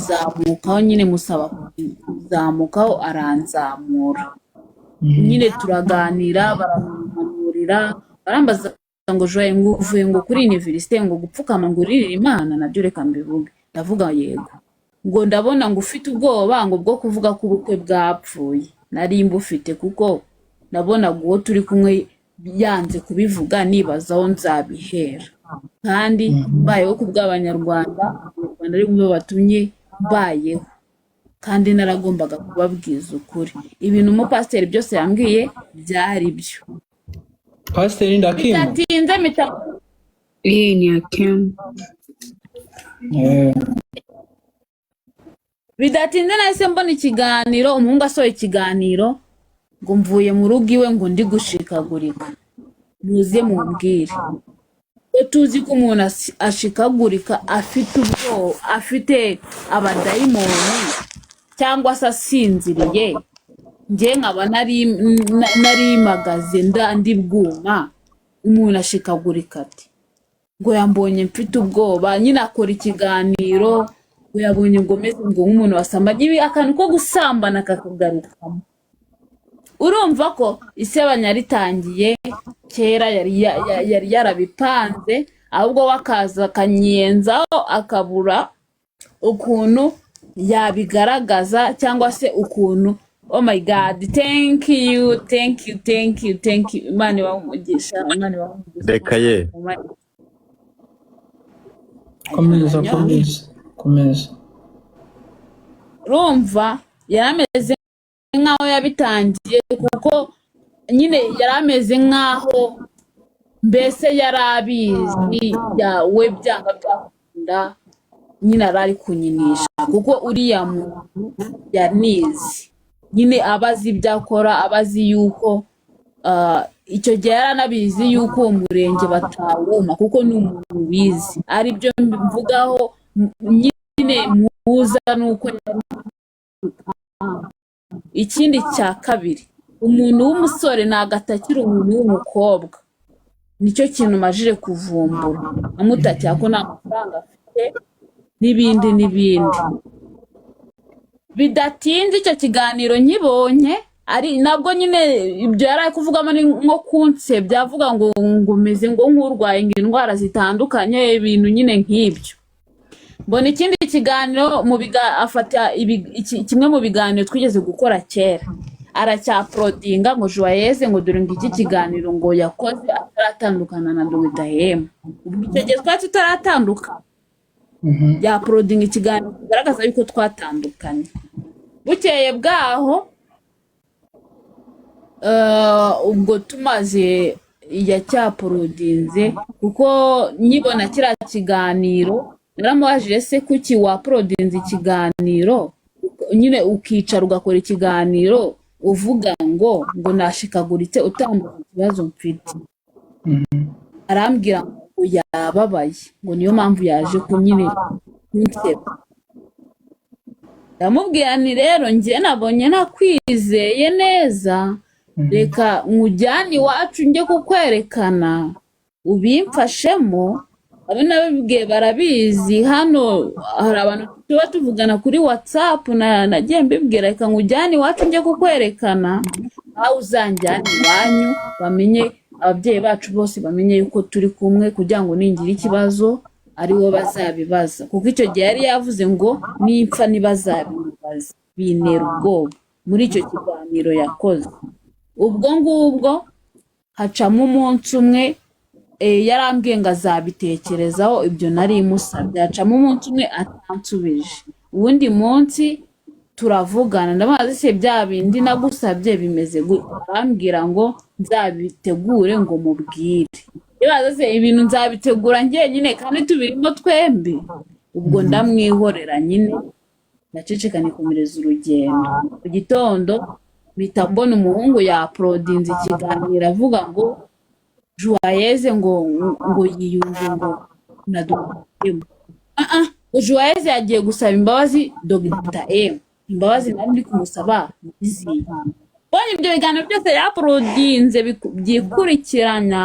kubizamukaho nyine musaba kubizamukaho aranzamura nyine turaganira baramuhanurira barambaza ngo joye ngo uvuye ngo kuri université ngo gupfukama ngo uririre Imana nabyo reka mbivuge ndavuga yego ngo ndabona ngo ufite ubwoba ngo bwo kuvuga ko ubukwe bwapfuye nari mbufite kuko ndabona ngo turi kumwe yanze kubivuga nibazaho nzabihera kandi mbayeho ku bw'Abanyarwanda Abanyarwanda ari bo batumye mbayeho kandi naragombaga kubabwiza ukuri ibintu umupasiteri byose yambwiye byari byo Pasiteri Ndakimu bitatinze ni Akim. bidatinze nahise mbona ikiganiro umuhungu asohoye ikiganiro ngo mvuye mu rugo iwe ngo ndi gushikagurika muze mumbwire ko tuzi ko umuntu ashikagurika afite ubwoba afite abadayimoni cyangwa se asinziriye njye nkaba narimagaze ndi bwuma umuntu ashikagurika ati ngo yambonye mfite ubwoba nyine akora ikiganiro ngo yabonye ngo meze ngo nk'umuntu wasambanye ibi akantu ko gusambana kakagarukamo urumva ko isebanya ritangiye kera yari yarabipanze ahubwo wakaza akanyenzaho akabura ukuntu yabigaragaza cyangwa se ukuntu oh my god thank you Imana ibamugisha reka ye komeza urumva yarameze nkaho yabitangiye kuko nyine yarameze nkaho mbese yarabizi we byanga byakunda nyine arari kunyinisha kuko uriya muntu yanizi nyine abazi ibyo akora abazi yuko icyo gihe yaranabizi yuko uwo murenge batawuma kuko ni umuntu wizi ari byo mvugaho nyine muza nuko ikindi cya kabiri umuntu w'umusore nagatakira umuntu w'umukobwa nicyo kintu majije kuvumbura amutakira ko nta mafaranga afite n'ibindi bidatinze icyo kiganiro nkibonye ari nabwo nyine ibyo yari ari kuvugamo ni nko kunsebya avuga ngo meze ngo nk'urwaye indwara zitandukanye ibintu nyine nk'ibyo mbona ikindi kiganiro afata kimwe mu biganiro twigeze gukora kera aracyaporodinga ngo Joyeuse ngo dore ngo iki kiganiro ngo yakoze ataratandukana na Dogitahema ubwo icyo gihe twari tutaratandukana yaporodinga ikiganiro kigaragaza yuko twatandukanye bukeye bwaho ubwo tumaze yacyaporodinze kuko nyibona kiriya kiganiro naramubajije se kuki waporodinze ikiganiro nyine ukicara ugakora ikiganiro uvuga ngo nashikaguritse utambuka ikibazo mfite arambwira ngo yababaye ngo niyo mpamvu yaje nyine kunseba ndamubwira ni rero njye nabonye nakwizeye neza reka nkujyane iwacu njye kukwerekana ubimfashemo abo nabibwiye barabizi hano hari abantu tuba tuvugana kuri WhatsApp nagiye mbibwira reka nkujyane iwacu njye kukwerekana aho uzanjyana iwanyu bamenye ababyeyi bacu bose bamenye yuko turi kumwe kugira ngo ningira ikibazo ari wo bazabibaza kuko icyo gihe yari yavuze ngo nimpfa ntibazabibaza bintera ubwoba muri icyo kiganiro yakoze ubwo ngubwo hacamo umunsi umwe yarambwiye ngo azabitekerezaho ibyo nari musabye hacamo umunsi umwe atansubije uwundi munsi turavugana ndabaza se bya bindi nagusabye bimeze arambwira ngo nzabitegure ngo mubwire ibaza se ibintu nzabitegura njyenyine kandi tubirimo twembi ubwo ndamwihorera nyine naceceka nikomereza urugendo ku gitondo bita mbona umuhungu yaporodinze ikiganiro avuga ngo Joyeuse ngo yiyunge ngo na Dogitahema Joyeuse yagiye gusaba imbabazi Dogitahema imbabazi nari ndi kumusaba iziye bonye ibyo biganiro byose yaporodinze byikurikiranya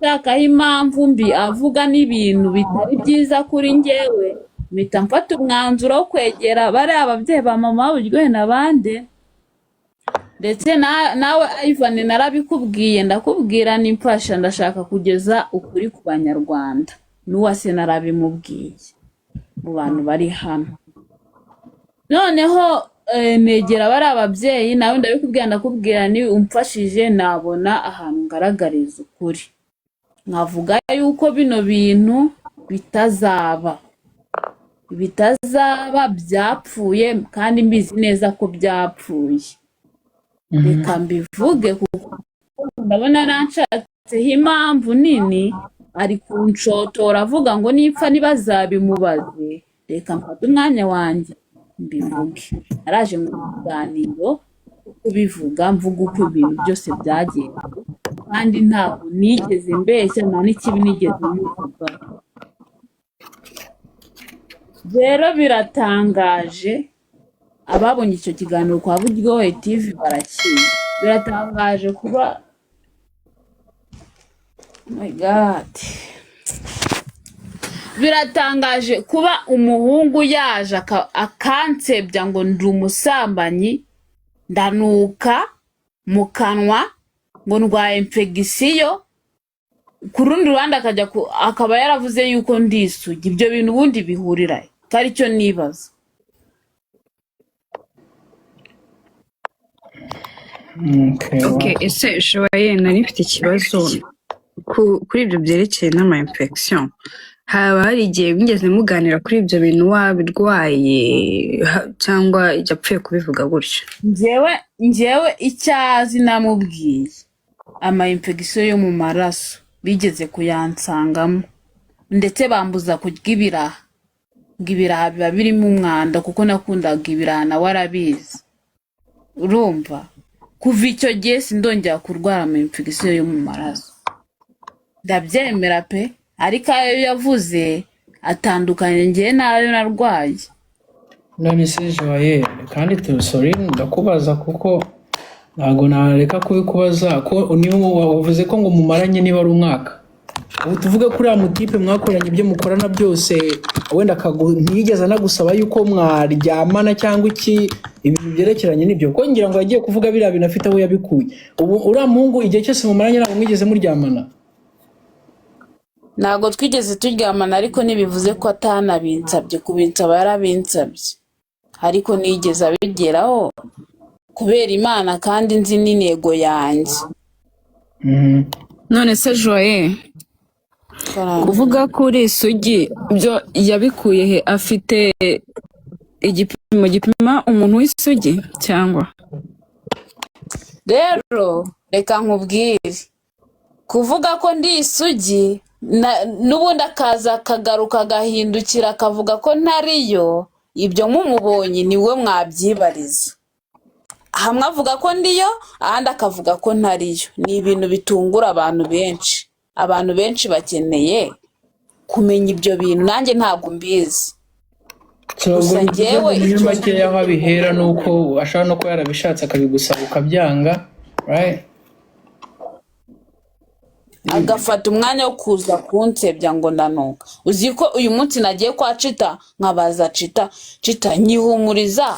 ashakaho impamvu mbi avuga n'ibintu bitari byiza kuri njyewe mpita mfata umwanzuro wo kwegera bariya ababyeyi ba mama Buryohe n'abandi, ndetse nawe Ivan narabikubwiye, ndakubwira nimfasha ndashaka kugeza ukuri ku banyarwanda, n'uwase narabimubwiye mu bantu bari hano. Noneho negera bari ababyeyi nawe ndabikubwira ni umfashije nabona ahantu ngaragariza ukuri, nkavuga yuko bino bintu bitazaba byapfuye kandi mbizi neza ko byapfuye. Reka mbivuge kuko ndabona nanshatseho impamvu nini, ari kunshotora avuga ngo nipfa ntibazabimubaze. Reka mfate umwanya wanjye mbivuge. Naraje mu biganiro kubivuga, mvuga uko ibintu byose byagenze, kandi ntabwo nigeze mbeshya, nta n'ikibi nigeze muvuga. Rero biratangaje, ababonye icyo kiganiro kwa Buryohe TV barakizi. Biratangaje kuba, oh my God, biratangaje kuba umuhungu yaje akansebya ngo ndi umusambanyi, ndanuka mu kanwa, ngo ndwaye infection, ku rundi ruhande akaba yaravuze yuko ndi isugi. Ibyo bintu ubundi bihurira kari cyo nibaza. Okay, ese Joye nari mfite ikibazo kuri ibyo byerekeye n'ama infection. Haba hari igihe bigeze muganira kuri ibyo bintu wabirwaye cyangwa yapfuye kubivuga gutyo? Njyewe icyazi namubwiye, ama infection yo mu maraso bigeze kuyansangamo, ndetse bambuza kurya ibiraha, ngo ibiraha biba birimo umwanda, kuko nakundaga ibiraha nawe arabizi. Urumva, kuva icyo gihe sindongera kurwara ama infection yo mu maraso. Ndabyemera pe, ariko ayo yavuze atandukanye njye nayo narwaye. None se Joye, kandi sorry ndakubaza kuko ntago nareka kubikubaza ko niyo wavuze ko ngo mumaranye niba ari umwaka. Ubu tuvuge kuri ya mutipe mwakoranye ibyo mukorana byose, wenda ntiyigeze anagusaba yuko mwaryamana cyangwa iki, ibintu byerekeranye n'ibyo, ko ngira ngo yagiye kuvuga biriya bintu afite aho yabikuye. Ubu uriya muhungu igihe cyose mumaranye ntabwo mwigeze muryamana? Ntabwo twigeze turyamana, ariko ntibivuze ko atanabinsabye. Kubinsaba yarabinsabye, ariko nigeze abigeraho kubera Imana kandi nzi n'intego yanjye. None se Joye, kuvuga kuri isugi byo yabikuye he? Afite igipimo gipima umuntu w'isugi cyangwa? Rero reka nkubwire, kuvuga ko ndi isugi n'ubundi akaza akagaruka agahindukira akavuga ko ntariyo, ibyo mumubonye niwe mwabyibariza. Hamwe avuga ko ndiyo, ahandi akavuga ko ntariyo. Ni ibintu bitungura abantu benshi. Abantu benshi bakeneye kumenya ibyo bintu, nanjye ntabwo mbizi. Gusa njyewe muri make yaho abihera nuko ashaka no ko yarabishatse akabigusaba ukabyanga, right? Agafata umwanya wo kuza kunsebya ngo ndanuka. Uzi ko uyu munsi nagiye kwa Chita, nkabaza Chita nyihumuriza,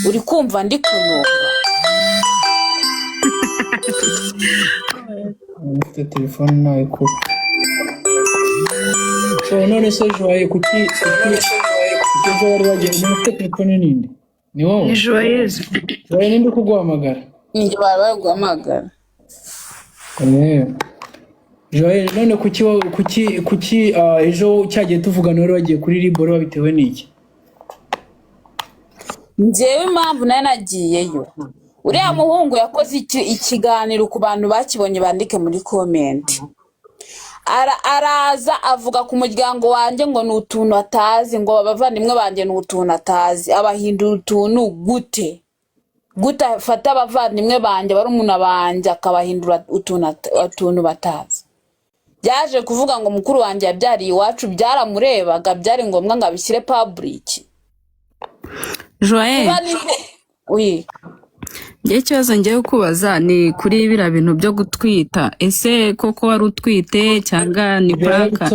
uri kumva ndi kunuka? Mfite telefone nawe ko. So none se Joye kuki wari wagiye mufite telefone ninde? Ni wowe? Ni Joyeuse. Joye ninde kuguhamagara? Ninjye bari guhamagara. Joye none kuki ejo cyagiye tuvugana wari wagiye kuri Liboro wabitewe n'iki? Njyewe impamvu nari nagiyeyo, uriya muhungu yakoze ikiganiro ku bantu bakibonye bandike muri comment. Araza avuga ku muryango wanjye ngo ni utuntu atazi, ngo abavandimwe banjye ni utuntu atazi. Abahindura utuntu gute afata abavandimwe banjye barumuna banjye akabahindura utuntu batazi. Byaje kuvuga ngo mukuru wanjye yabyariye iwacu, byaramurebaga, byari ngombwa ngo abishyire public. Joye, Oui. Njye ikibazo ngiye kubaza ni kuri biriya bintu byo gutwita. Ese koko wari utwite cyangwa ni pranka?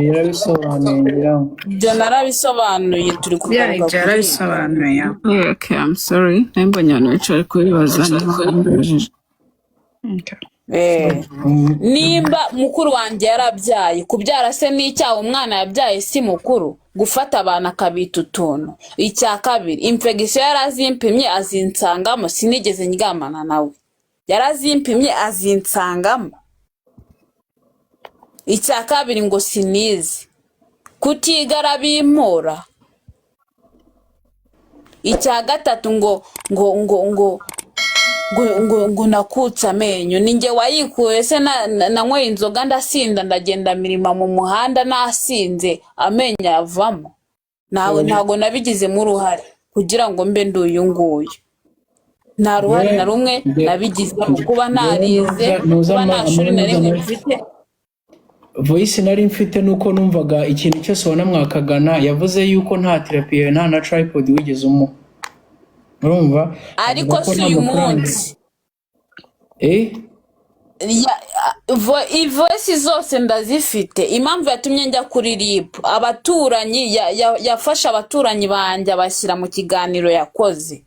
Yarabisobanuye ngira ngo. ibyo narabisobanuye turi Yeah, kugaruka ibyo kuri yarabisobanuye. Okay, I'm sorry. Nambonye abantu bicaye kubibaza. Okay. nimba mukuru wanjye yarabyaye kubyara se n'icyaha umwana yabyaye si mukuru gufata abana akabita utuntu icya kabiri infection yarazimpimye azinsangamo sinigeze ndyamana nawe yarazimpimye azinsangamo icya kabiri ngo sinizi kutigara bimpora icya gatatu ngo nakutse amenyo ninjye wayikuye se nanyweye inzoga ndasinda ndagenda mirima mu muhanda nasinze amenyo yavamo ntago nabigizemo uruhare kugira ngo mbe nduyu nguyu nta ruhare na rumwe nabigizemo kuba ntarize kuba nta shuri na rimwe mfite voice nari mfite nuko numvaga ikintu cyose wanamwakagana yavuze yuko nta therapy nta na tripod wigeze umu urumva ariko si uyu munsi voice zose ndazifite impamvu yatumye njya kuri RIB abaturanyi yafashe abaturanyi banjye abashyira mu kiganiro yakoze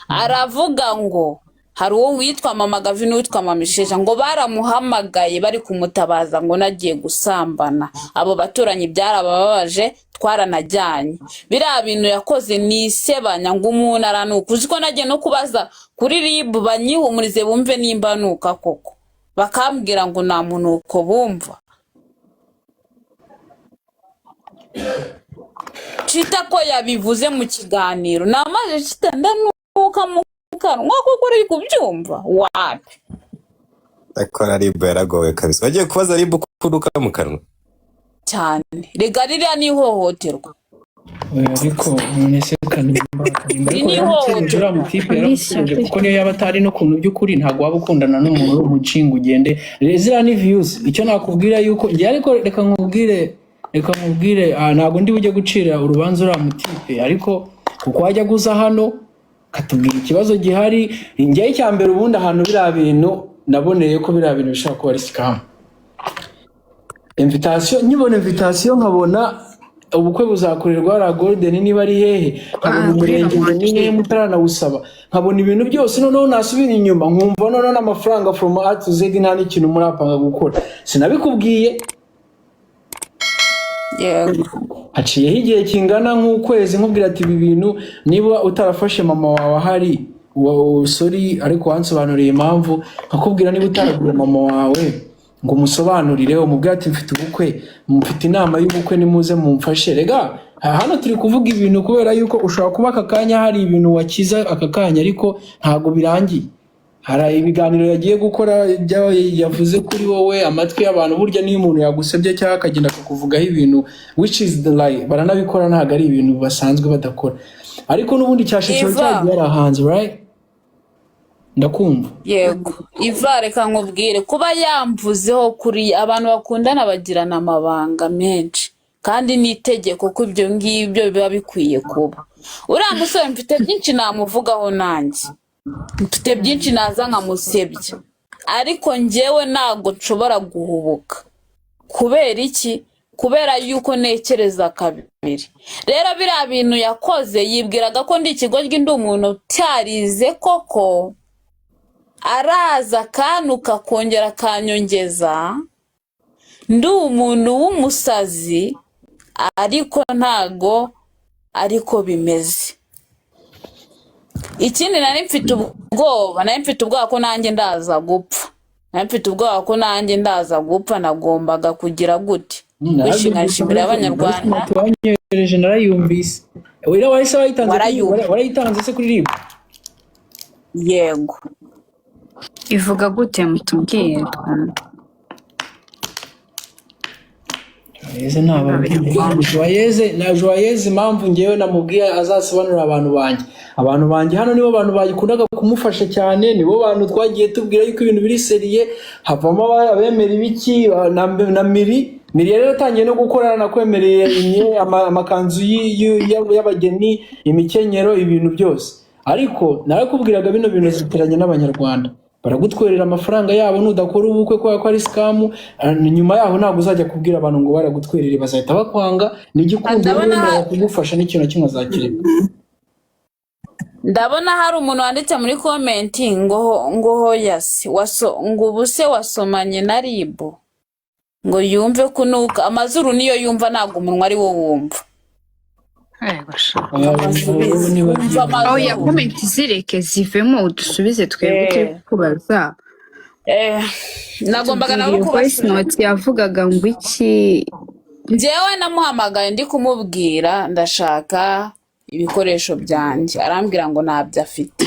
aravuga ngo hari uwo witwa Mama Gavi n'uwitwa Mama Isheja ngo baramuhamagaye bari kumutabaza ngo nagiye gusambana abo baturanyi byarabababaje twaranajyanye biriya bintu yakoze ni isebanya ngo umuntu aranuka uzi ko nagiye no kubaza kuri RIB banyihumurize bumve nimba nuka koko bakambwira ngo nta muntu uko bumva Chita ko yabivuze mu kiganiro namaze Chita ndanuka mu kanwa koko uri kubyumva wapi akora RIB yaragowe kabisa wagiye kubaza RIB kuruka mu kanwa cyane rega ririya ni ihohoterwa ariko nese kanimba mutipe kuko niyo yaba atari no kuntu by'ukuri ntago waba ukundana n'umuntu w'umucinga ugende zira ni views icyo nakubwira yuko njye ariko reka nkubwire ntago ndi bujye gucira urubanza ura mutipe ariko kuko wajya guza hano katubwira ikibazo gihari njye cyambere ubundi ahantu bira bintu naboneye ko bira bintu bishaka kuba ari scam invitation nyibona invitation nkabona ubukwe buzakorerwa ra Golden niba ari hehe nkabona umurenge munini mutarana usaba nkabona ibintu byose noneho nasubira inyuma nkumva noneho n'amafaranga from A to Z nta n'ikintu murapanga gukora sinabikubwiye haciyeho igihe kingana nk'ukwezi nkubwira ati ibi bintu niba utarafashe mama wawe ahari sorry ariko wansobanuriye impamvu nkakubwira niba utaragura mama wawe ngo umusobanurire umubwira ati mfite ubukwe mfite inama y'ubukwe nimuze mumfashe rega hano turi kuvuga ibintu kubera yuko ushobora kuba akakanya hari ibintu wakiza akakanya ariko ntago birangiye hari ibiganiro yagiye gukora yavuze kuri wowe amatwi y'abantu burya niyo umuntu yagusebye cyangwa akagenda kukuvugaho ibintu which is the lie baranabikora ntago ari ibintu basanzwe badakora ariko nubundi cyashitse cyagiye arahanze right ndakumva yego Iva reka nkubwire kuba yamvuzeho kuri abantu bakundana bagirana amabanga menshi kandi nitegeko ko ibyo ngibyo biba bikwiye kuba uriya musore mfite byinshi namuvugaho nanjye mfite byinshi naza nkamusebya ariko njyewe ntago nshobora guhubuka kubera iki kubera yuko nekereza kabiri rero biriya bintu yakoze yibwiraga ko ndi ikigoryi ndi umuntu cyarize koko araza kanuka kongera kanyongeza ndi umuntu w'umusazi ariko ntago ariko bimeze ikindi nari mfite ubwoba ko nanjye ndaza gupfa nagombaga kugira gute gushinganisha y'abanyarwanda wanyereje narayumvise wira wahise warayitanze se kuri RIB yego ivuga gute mutubwiye Joyeuse impamvu ngewe namubwiye azasobanurira abantu banjye hano nibo bantu bagikundaga kumufasha cyane nibo bantu twagiye tubwira yuko ibintu biri seriye havamo abemera ibiki na miri rero yatangiye no gukorana na kwemereye amakanzu y'abageni imikenyero ibintu byose ariko narakubwiraga bino bintu ziteranye n'abanyarwanda baragutwerera amafaranga yabo nudakora ubukwe kubera ko ari scam nyuma yaho ntabwo uzajya kubwira abantu ngo baragutwerere bazahita bakwanga n'igikundo n'imwe kugufasha n'ikintu kimwe azakireba. ndabona hari umuntu wanditse muri comment ngo hoyasi ngo ubuse wasomanye na ribu ngo yumve kunuka amazuru niyo yumva ntabwo umunwa ari wo wumva. ya comment zireke zivemo udusubize twebwe turi kubaza. Nagombaga nabo voice note yavugaga ngo iki njyewe namuhamagaye ndi kumubwira ndashaka ibikoresho byanjye arambwira ngo ntabyo afite.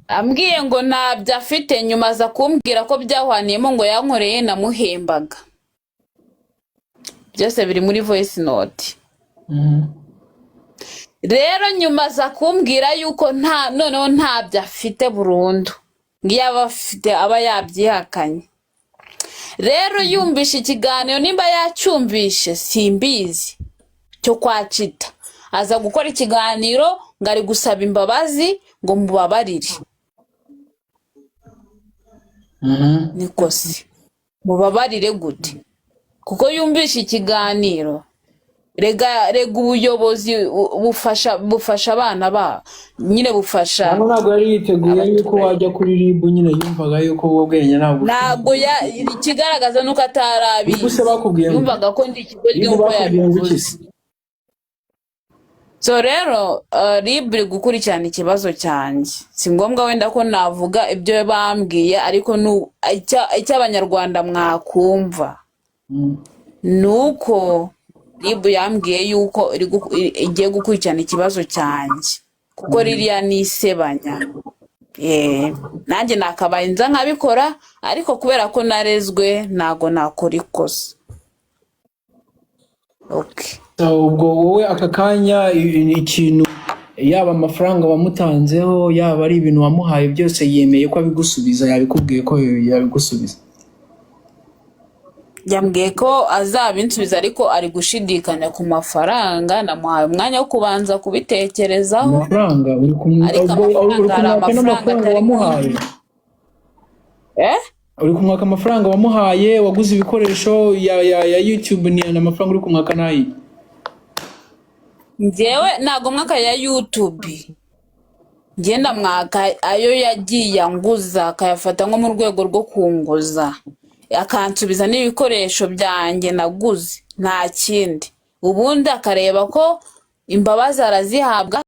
ambwiye ngo ntabyo afite nyuma aza kumbwira ko byahwaniyemo ngo yankoreye namuhembaga. Byose biri muri voice note. Rero nyuma aza kumbwira yuko noneho ntabyo afite burundu ngiyo aba afite aba yabyihakanye. Rero yumvishe ikiganiro nimba yacyumvishe simbizi cyo kwacita aza gukora ikiganiro ngo ari gusaba imbabazi ngo mubabarire. niko se mubabarire gute kuko yumvishe ikiganiro rega ubuyobozi bufasha abana ba nyine bufasha. Ntabwo yari yiteguye yuko wajya kuri ribu nyine yumvaga yuko wowe bwenge ntabwo ikigaragaza nuko atarabizi yumvaga ko ndi ikigo ry'uko yabivuze. So rero ribu iri gukurikirana ikibazo cyanjye si ngombwa wenda ko navuga ibyo bambwiye ariko icy'abanyarwanda mwakumva nuko ribu yambwiye yuko igiye gukurikirana ikibazo cyanjye kuko ririya nisebanya. Nanjye nakabaye nza nkabikora ariko kubera ko narezwe ntago nakora ikosa. ubwo wowe aka kanya ikintu yaba amafaranga wamutanzeho yaba ari ibintu wamuhaye byose yemeye ko abigusubiza yabikubwiye ko yabigusubiza? Yambwiye ko azabinsubiza ariko ari gushidikanya ku mafaranga namuhaye umwanya wo kubanza kubitekerezaho. Amafaranga uri kumwaka n'amafaranga wamuhaye? Uri kumwaka amafaranga wamuhaye waguze ibikoresho ya YouTube ni amafaranga uri kumwaka nayi? Njyewe ntago mwaka ya YouTube ngenda mwaka ayo yagiye anguza akayafata nko mu rwego rwo kunguza akansubiza n'ibikoresho byanjye naguze nta kindi ubundi akareba ko imbabazi arazihabwa